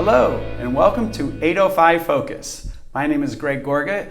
Hello, and welcome to 805 Focus. My name is Greg Gorga,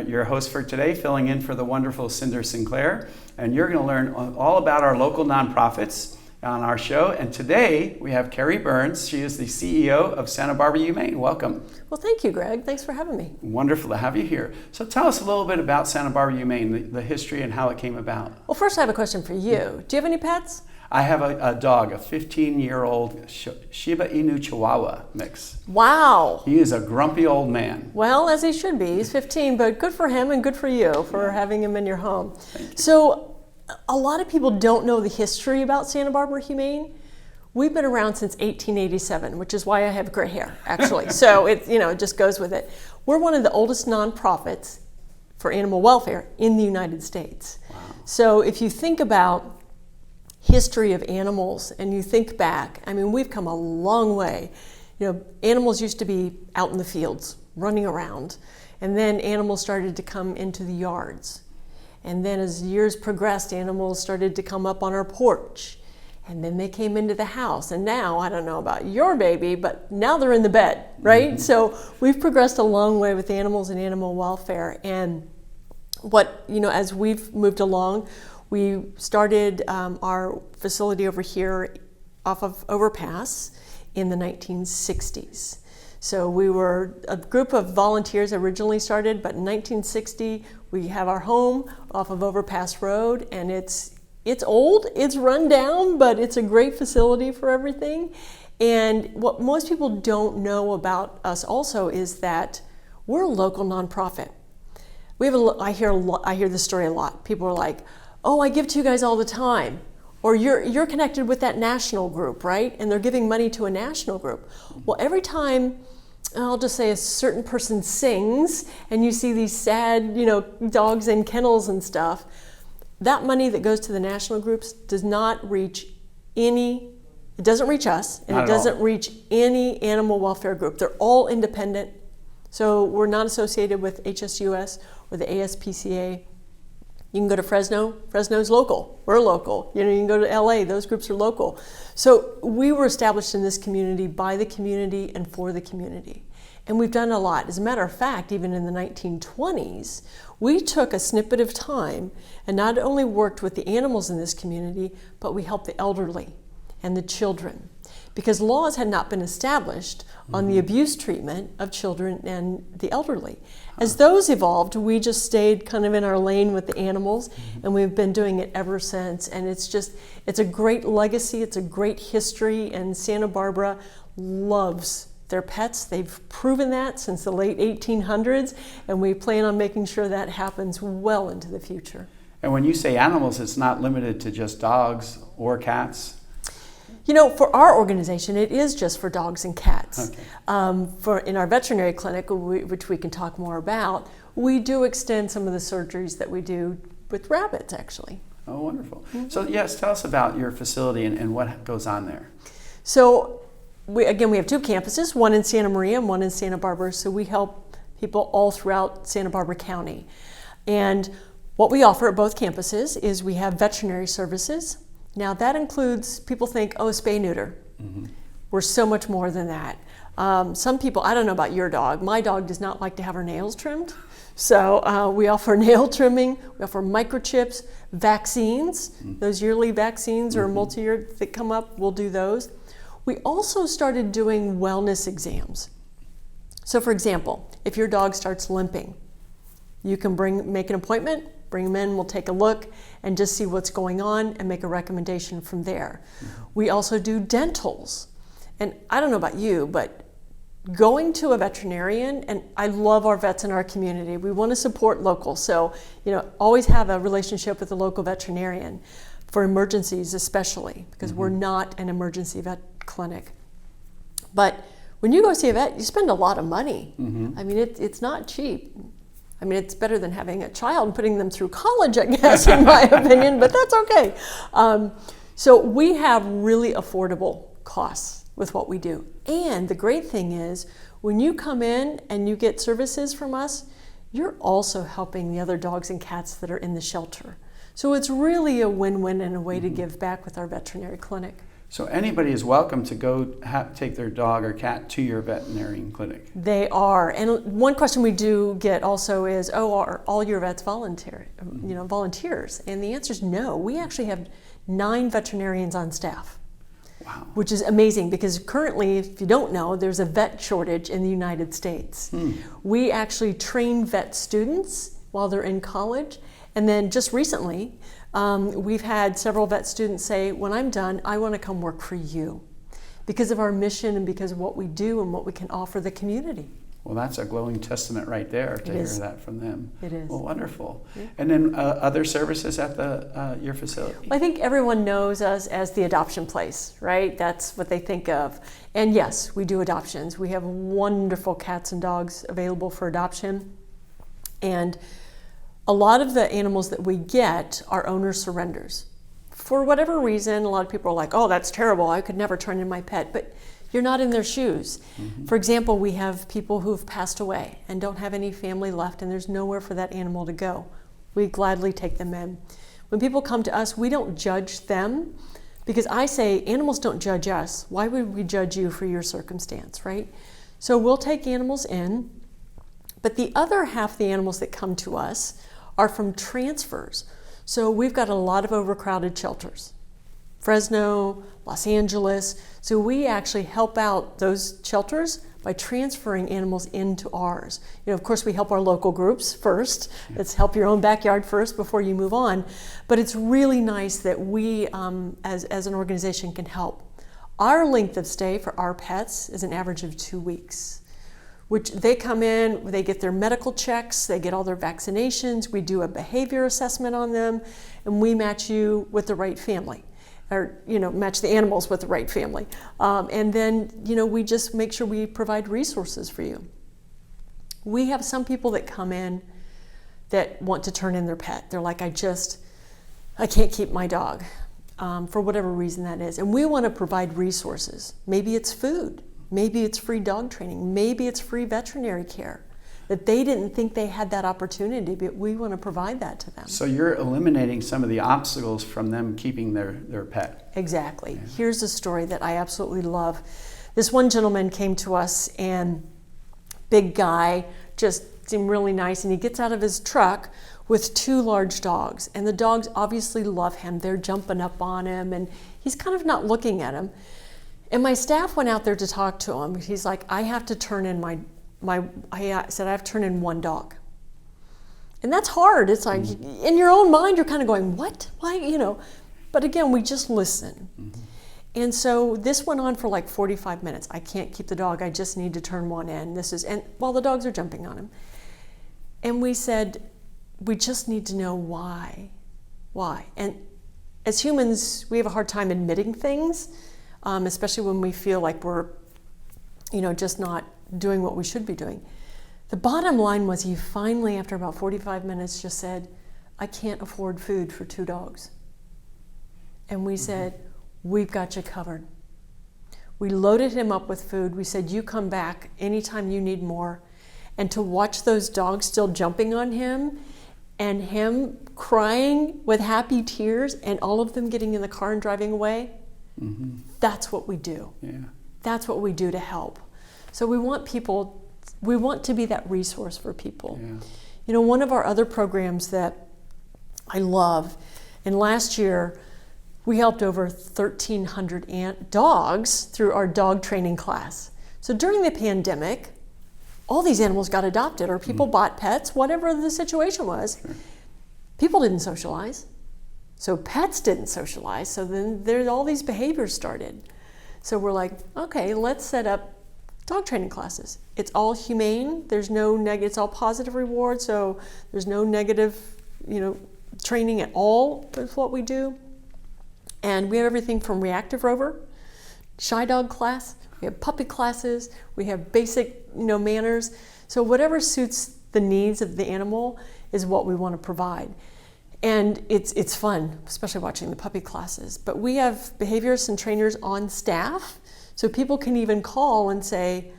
your host for today, filling in for the wonderful Cynder Sinclair. And you're going to learn all about our local nonprofits on our show. And today we have Kerri Burns. She is the CEO of Santa Barbara Humane. Welcome. Well, thank you, Greg. Thanks for having me. Wonderful to have you here. So tell us a little bit about Santa Barbara Humane, the history and how it came about. Well, first I have a question for you. Do you have any pets? I have a dog, a 15-year-old Shiba Inu Chihuahua mix. Wow. He is a grumpy old man. Well, as he should be. He's 15, but good for him and good for you for having him in your home. So a lot of people don't know the history about Santa Barbara Humane. We've been around since 1887, which is why I have gray hair, actually. So it just goes with it. We're one of the oldest nonprofits for animal welfare in the United States. Wow. So if you think about history of animals and you think back, I mean, we've come a long way. Animals used to be out in the fields running around, and then animals started to come into the yards. And then as years progressed, animals started to come up on our porch, and then they came into the house. And now, I don't know about your baby, but now they're in the bed, right? Mm-hmm. So we've progressed a long way with animals and animal welfare. And as we've moved along, we started our facility over here off of Overpass in the 1960s. So we were a group of volunteers originally started, but in 1960 we have our home off of Overpass Road, and it's old, it's run down, but it's a great facility for everything. And what most people don't know about us also is that we're a local nonprofit. I hear this story a lot. People are like, "Oh, I give to you guys all the time," or you're connected with that national group, right? And they're giving money to a national group. Well, every time, I'll just say, a certain person sings and you see these sad, dogs in kennels and stuff, that money that goes to the national groups does not reach it doesn't reach us, and it doesn't reach any animal welfare group. They're all independent. So we're not associated with HSUS or the ASPCA. You can go to Fresno. Fresno's local. We're local. You can go to LA. Those groups are local. So we were established in this community by the community and for the community. And we've done a lot. As a matter of fact, even in the 1920s, we took a snippet of time and not only worked with the animals in this community, but we helped the elderly and the children, because laws had not been established on the abuse treatment of children and the elderly. As those evolved, we just stayed kind of in our lane with the animals, and we've been doing it ever since. And it's a great legacy, it's a great history, and Santa Barbara loves their pets. They've proven that since the late 1800s, and we plan on making sure that happens well into the future. And when you say animals, it's not limited to just dogs or cats? For our organization, it is just for dogs and cats. Okay. In our veterinary clinic, which we can talk more about, we do extend some of the surgeries that we do with rabbits, actually. Oh, wonderful. Mm-hmm. So yes, tell us about your facility and what goes on there. So we have two campuses, one in Santa Maria and one in Santa Barbara. So we help people all throughout Santa Barbara County. And what we offer at both campuses is we have veterinary services. Now that includes, people think, spay neuter. Mm-hmm. We're so much more than that. Some people, I don't know about your dog, my dog does not like to have her nails trimmed. So we offer nail trimming, we offer microchips, vaccines, those yearly vaccines or multi-year that come up, we'll do those. We also started doing wellness exams. So for example, if your dog starts limping, you can make an appointment, bring them in, we'll take a look and just see what's going on and make a recommendation from there. Mm-hmm. We also do dentals. And I don't know about you, but going to a veterinarian, and I love our vets in our community. We want to support local. So, always have a relationship with the local veterinarian for emergencies especially, because we're not an emergency vet clinic. But when you go see a vet, you spend a lot of money. Mm-hmm. I mean, it's not cheap. I mean, it's better than having a child and putting them through college, I guess, in my opinion, but that's okay. So we have really affordable costs with what we do. And the great thing is, when you come in and you get services from us, you're also helping the other dogs and cats that are in the shelter. So it's really a win-win and a way to give back with our veterinary clinic. So anybody is welcome to go take their dog or cat to your veterinarian clinic. They are. And one question we do get also is, are all your vets volunteers? And the answer is no. We actually have 9 veterinarians on staff. Wow. Which is amazing, because currently, if you don't know, there's a vet shortage in the United States. We actually train vet students while they're in college. And then just recently, we've had several vet students say, when I'm done, I want to come work for you because of our mission and because of what we do and what we can offer the community. Well, that's a glowing testament right there to hear is. that from them. It is. Well, wonderful. Yeah. And then other services at your facility? Well, I think everyone knows us as the adoption place, right? That's what they think of. And yes, we do adoptions. We have wonderful cats and dogs available for adoption. And a lot of the animals that we get are owner surrenders. For whatever reason, a lot of people are like, oh, that's terrible. I could never turn in my pet. But you're not in their shoes. For example, we have people who've passed away and don't have any family left, and there's nowhere for that animal to go. We gladly take them in. When people come to us, we don't judge them, because I say animals don't judge us. Why would we judge you for your circumstance, right? So we'll take animals in, but the other half of the animals that come to us are from transfers. So we've got a lot of overcrowded shelters. Fresno, Los Angeles. So we actually help out those shelters by transferring animals into ours. Of course, we help our local groups first. Let's help your own backyard first before you move on. But it's really nice that we, as an organization, can help. Our length of stay for our pets is an average of 2 weeks, which they come in, they get their medical checks, they get all their vaccinations, we do a behavior assessment on them, and we match you with the right family. Or match the animals with the right family. And then, we just make sure we provide resources for you. We have some people that come in that want to turn in their pet. They're like, I can't keep my dog, for whatever reason that is. And we want to provide resources. Maybe it's food. Maybe it's free dog training. Maybe it's free veterinary care. That they didn't think they had that opportunity, but we want to provide that to them. So you're eliminating some of the obstacles from them keeping their pet. Exactly. Yeah. Here's a story that I absolutely love. This one gentleman came to us, and big guy, just seemed really nice, and he gets out of his truck with 2 large dogs, and the dogs obviously love him. They're jumping up on him, and he's kind of not looking at him. And my staff went out there to talk to him. He's like, I have to turn in I said, I have to turn in 1 dog. And that's hard. It's like, in your own mind, you're kind of going, what? Why, But again, we just listen. And so this went on for like 45 minutes. I can't keep the dog. I just need to turn one in. And while the dogs are jumping on him. And we said, we just need to know why. Why? And as humans, we have a hard time admitting things, especially when we feel like we're, just not doing what we should be doing. The bottom line was he finally, after about 45 minutes, just said, I can't afford food for 2 dogs. And we said, we've got you covered. We loaded him up with food. We said, you come back anytime you need more. And to watch those dogs still jumping on him and him crying with happy tears and all of them getting in the car and driving away, that's what we do. Yeah. That's what we do to help. So we want to be that resource for people. Yeah. One of our other programs that I love, and last year we helped over 1,300 dogs through our dog training class. So during the pandemic, all these animals got adopted, or people bought pets, whatever the situation was. Sure. People didn't socialize. So pets didn't socialize. So then all these behaviors started. So we're like, okay, let's set up dog training classes. It's all humane. There's no negative. It's all positive reward. So there's no negative, training at all with what we do. And we have everything from reactive rover, shy dog class. We have puppy classes. We have basic, manners. So whatever suits the needs of the animal is what we want to provide. And it's fun, especially watching the puppy classes. But we have behaviorists and trainers on staff. So people can even call and say,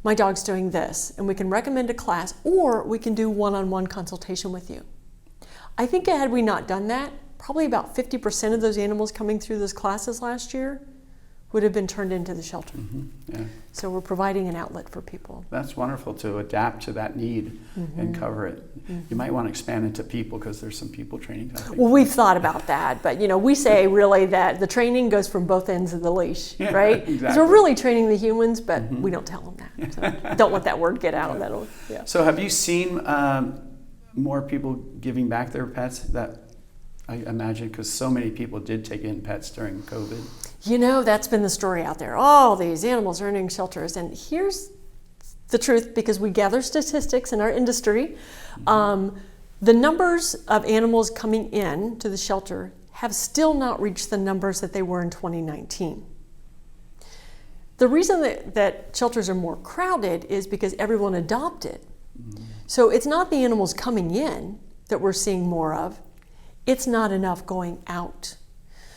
my dog's doing this, and we can recommend a class, or we can do one-on-one consultation with you. I think had we not done that, probably about 50% of those animals coming through those classes last year would have been turned into the shelter. Yeah. So we're providing an outlet for people. That's wonderful to adapt to that need and cover it. You might want to expand into people because there's some people training. Well, we've thought about that, but we say really that the training goes from both ends of the leash, right? Because Exactly. we're really training the humans, but we don't tell them that. So don't let that word get out. So have you seen more people giving back their pets? That I imagine because so many people did take in pets during COVID. That's been the story out there. All these animals are in shelters. And here's the truth, because we gather statistics in our industry. The numbers of animals coming in to the shelter have still not reached the numbers that they were in 2019. The reason that shelters are more crowded is because everyone adopted. So it's not the animals coming in that we're seeing more of. It's not enough going out.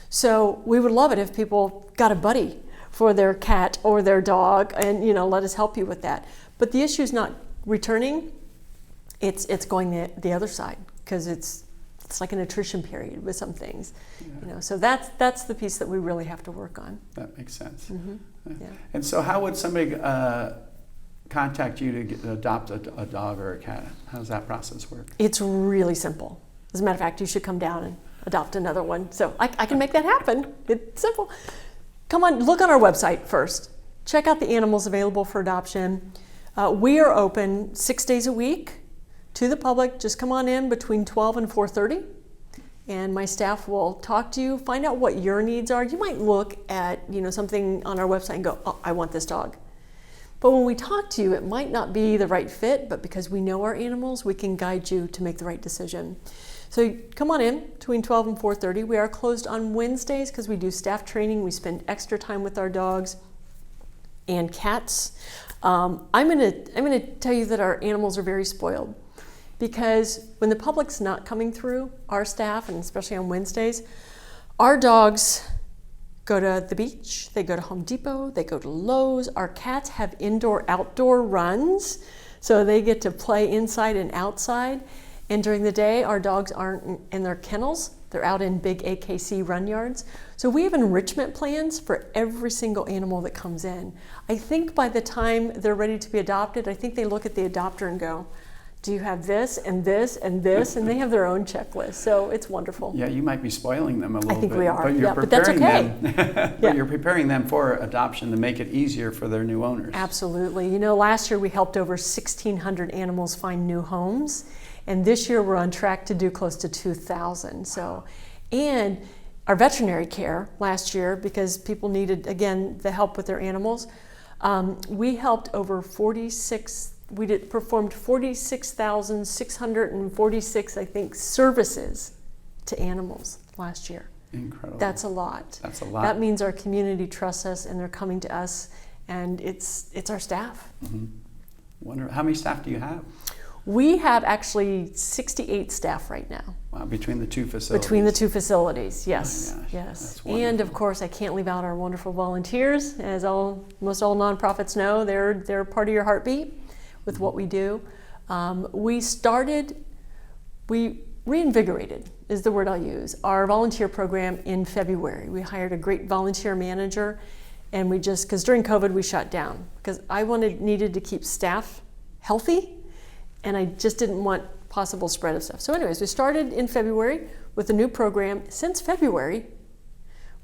So we would love it if people got a buddy for their cat or their dog and, let us help you with that. But the issue is not returning, it's going the other side, because it's like an attrition period with some things. So that's the piece that we really have to work on. That makes sense. Yeah. And so how would somebody contact you to adopt a dog or a cat? How does that process work? It's really simple. As a matter of fact, you should come down and adopt another one. So I can make that happen. It's simple. Come on, look on our website first. Check out the animals available for adoption. We are open 6 days a week to the public. Just come on in between 12 and 4:30, and my staff will talk to you, find out what your needs are. You might look at something on our website and go, oh, I want this dog. But when we talk to you, it might not be the right fit, but because we know our animals, we can guide you to make the right decision. So come on in between 12 and 4:30. We are closed on Wednesdays because we do staff training. We spend extra time with our dogs and cats. I'm gonna tell you that our animals are very spoiled, because when the public's not coming through, our staff, and especially on Wednesdays, our dogs go to the beach, they go to Home Depot, they go to Lowe's. Our cats have indoor-outdoor runs, so they get to play inside and outside. And during the day, our dogs aren't in their kennels. They're out in big AKC run yards. So we have enrichment plans for every single animal that comes in. I think by the time they're ready to be adopted, I think they look at the adopter and go, do you have this and this and this? And they have their own checklist. So it's wonderful. Yeah, you might be spoiling them a little bit. I think we are, but you're but that's okay. But you're preparing them for adoption to make it easier for their new owners. Absolutely. Last year we helped over 1,600 animals find new homes. And this year we're on track to do close to 2,000. So, and our veterinary care last year, because people needed, again, the help with their animals, we helped over performed 46,646, I think, services to animals last year. Incredible. That's a lot. That's a lot. That means our community trusts us and they're coming to us, and it's our staff. Wonder how many staff do you have? We have actually 68 staff right now. Wow, between the two facilities. Between the two facilities, yes. Oh my gosh, yes. that's wonderful. And of course, I can't leave out our wonderful volunteers. As most all nonprofits know, they're part of your heartbeat with what we do. We reinvigorated, is the word I'll use, our volunteer program in February. We hired a great volunteer manager, and because during COVID we shut down, because I needed to keep staff healthy, and I just didn't want possible spread of stuff. So anyways, we started in February with a new program. Since February,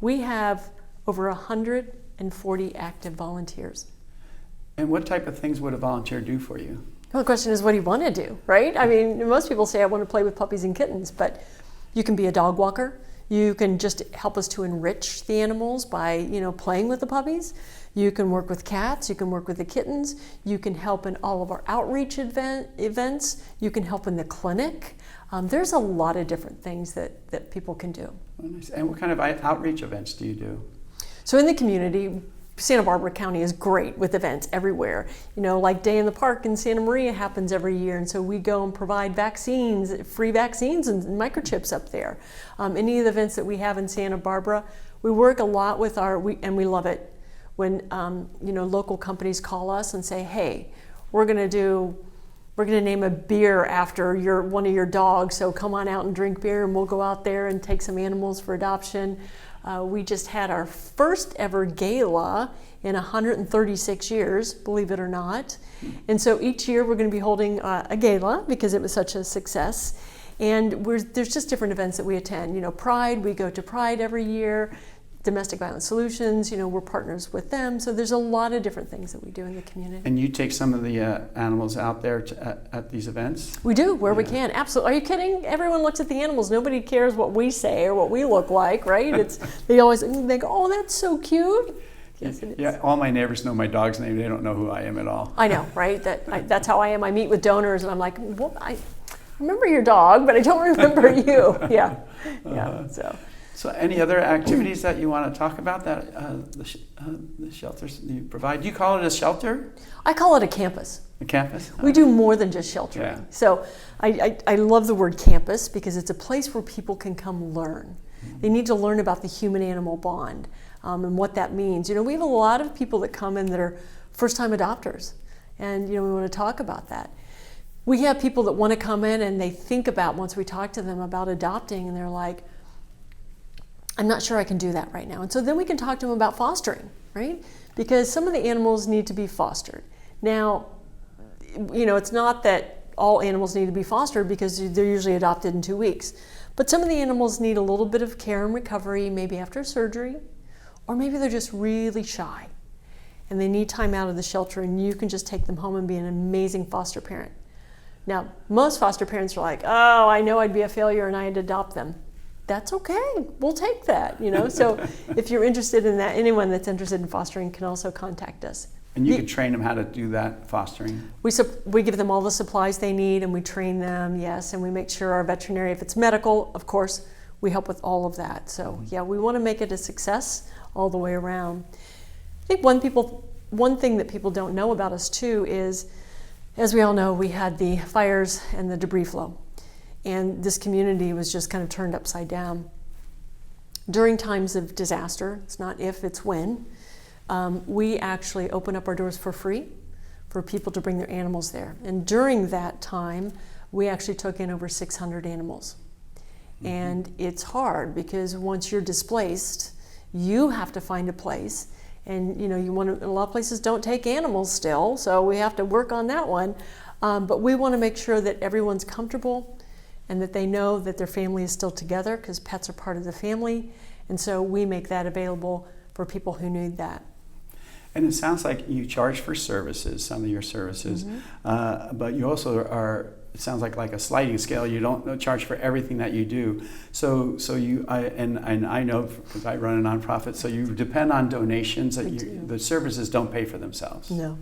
we have over 140 active volunteers. And what type of things would a volunteer do for you? Well, the question is, what do you want to do, right? I mean, most people say, I want to play with puppies and kittens, but you can be a dog walker. You can just help us to enrich the animals by, playing with the puppies. You can work with cats, you can work with the kittens, you can help in all of our outreach events, you can help in the clinic. There's a lot of different things that people can do. Oh, nice. And what kind of outreach events do you do? So in the community, Santa Barbara County is great with events everywhere. Like Day in the Park in Santa Maria happens every year, and so we go and provide vaccines, free vaccines and microchips up there. Any of the events that we have in Santa Barbara, we work a lot with and we love it when local companies call us and say, hey, we're going to do we're going to name a beer after one of your dogs, so come on out and drink beer, and we'll go out there and take some animals for adoption. We just had our first ever gala in 136 years, believe it or not. And so each year we're going to be holding a gala because it was such a success. And there's just different events that we attend. Pride, we go to Pride every year. Domestic Violence Solutions, we're partners with them. So there's a lot of different things that we do in the community. And you take some of the animals out there at these events? We do, where we can, absolutely. Are you kidding? Everyone looks at the animals. Nobody cares what we say or what we look like, right? They go, oh, that's so cute. Yes, it is. Yeah, all my neighbors know my dog's name. They don't know who I am at all. I know, right? That's how I am. I meet with donors and I'm like, well, I remember your dog, but I don't remember you. Yeah, So any other activities that you want to talk about that the shelters you provide? Do you call it a shelter? I call it a campus. A campus? We do more than just sheltering. Yeah. So I love the word campus because it's a place where people can come learn. They need to learn about the human-animal bond and what that means. We have a lot of people that come in that are first-time adopters, and we want to talk about that. We have people that want to come in and they think about, once we talk to them about adopting, and they're like, I'm not sure I can do that right now. And so then we can talk to them about fostering, right? Because some of the animals need to be fostered. Now, it's not that all animals need to be fostered because they're usually adopted in 2 weeks. But some of the animals need a little bit of care and recovery, maybe after surgery, or maybe they're just really shy and they need time out of the shelter, and you can just take them home and be an amazing foster parent. Now, most foster parents are like, oh, I know I'd be a failure and I'd adopt them. That's okay. We'll take that, So if you're interested in that, anyone that's interested in fostering can also contact us. And you can train them how to do that fostering? We give them all the supplies they need, and we train them, yes, and we make sure our veterinary, if it's medical, of course, we help with all of that. So yeah, we want to make it a success all the way around. I think one thing that people don't know about us too is, as we all know, we had the fires and the debris flow. And this community was just kind of turned upside down. During times of disaster, it's not if, it's when, we actually open up our doors for free for people to bring their animals there. And during that time, we actually took in over 600 animals. Mm-hmm. And it's hard because once you're displaced, you have to find a place. And a lot of places don't take animals still, so we have to work on that one. But we want to make sure that everyone's comfortable and that they know that their family is still together, because pets are part of the family. And so we make that available for people who need that. And it sounds like you charge for services, some of your services, mm-hmm. But you also it sounds like a sliding scale. You don't charge for everything that you do. So I know because I run a nonprofit, so you depend on donations. The services don't pay for themselves. No.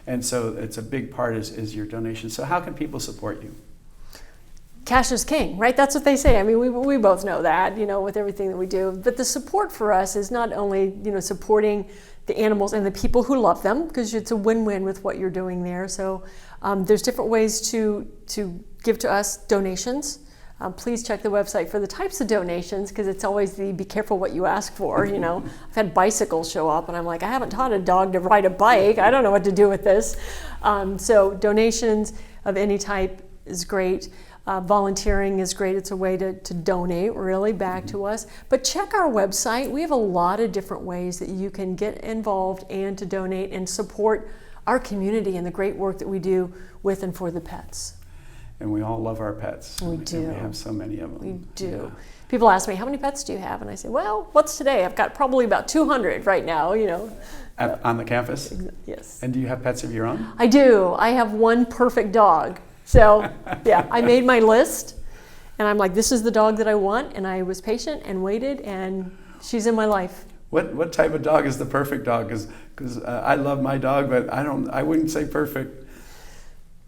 And so it's a big part is your donation. So how can people support you? Cash is king, right? That's what they say. I mean, we both know that, with everything that we do. But the support for us is not only, supporting the animals and the people who love them, because it's a win-win with what you're doing there. So there's different ways to give to us donations. Please check the website for the types of donations, because it's always be careful what you ask for. I've had bicycles show up and I'm like, I haven't taught a dog to ride a bike. I don't know what to do with this. So donations of any type is great. Volunteering is great. It's a way to donate really back to us. But check our website. We have a lot of different ways that you can get involved and to donate and support our community and the great work that we do with and for the pets. And we all love our pets. We do. And we have so many of them. We do. Yeah. People ask me, how many pets do you have? And I say, well, what's today? I've got probably about 200 right now, On the campus? Yes. And do you have pets of your own? I do. I have one perfect dog. So, yeah, I made my list, and I'm like, this is the dog that I want, and I was patient and waited, and she's in my life. What type of dog is the perfect dog? Because I love my dog, but I wouldn't say perfect.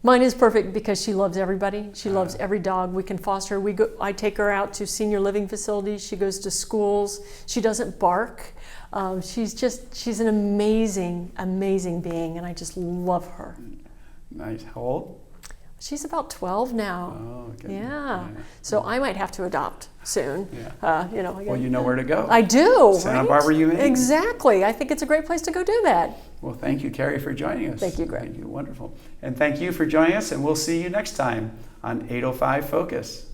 Mine is perfect because she loves everybody. She loves every dog. We can foster. I take her out to senior living facilities. She goes to schools. She doesn't bark. She's an amazing, amazing being, and I just love her. Nice. How old? She's about 12 now. Oh, okay. Yeah. So I might have to adopt soon. Yeah. Well, you know where to go. I do. Santa right? Barbara Humane. Exactly. I think it's a great place to go do that. Well, thank you, Kerri, for joining us. Thank you, Greg. Thank you. Wonderful. And thank you for joining us, and we'll see you next time on 805 Focus.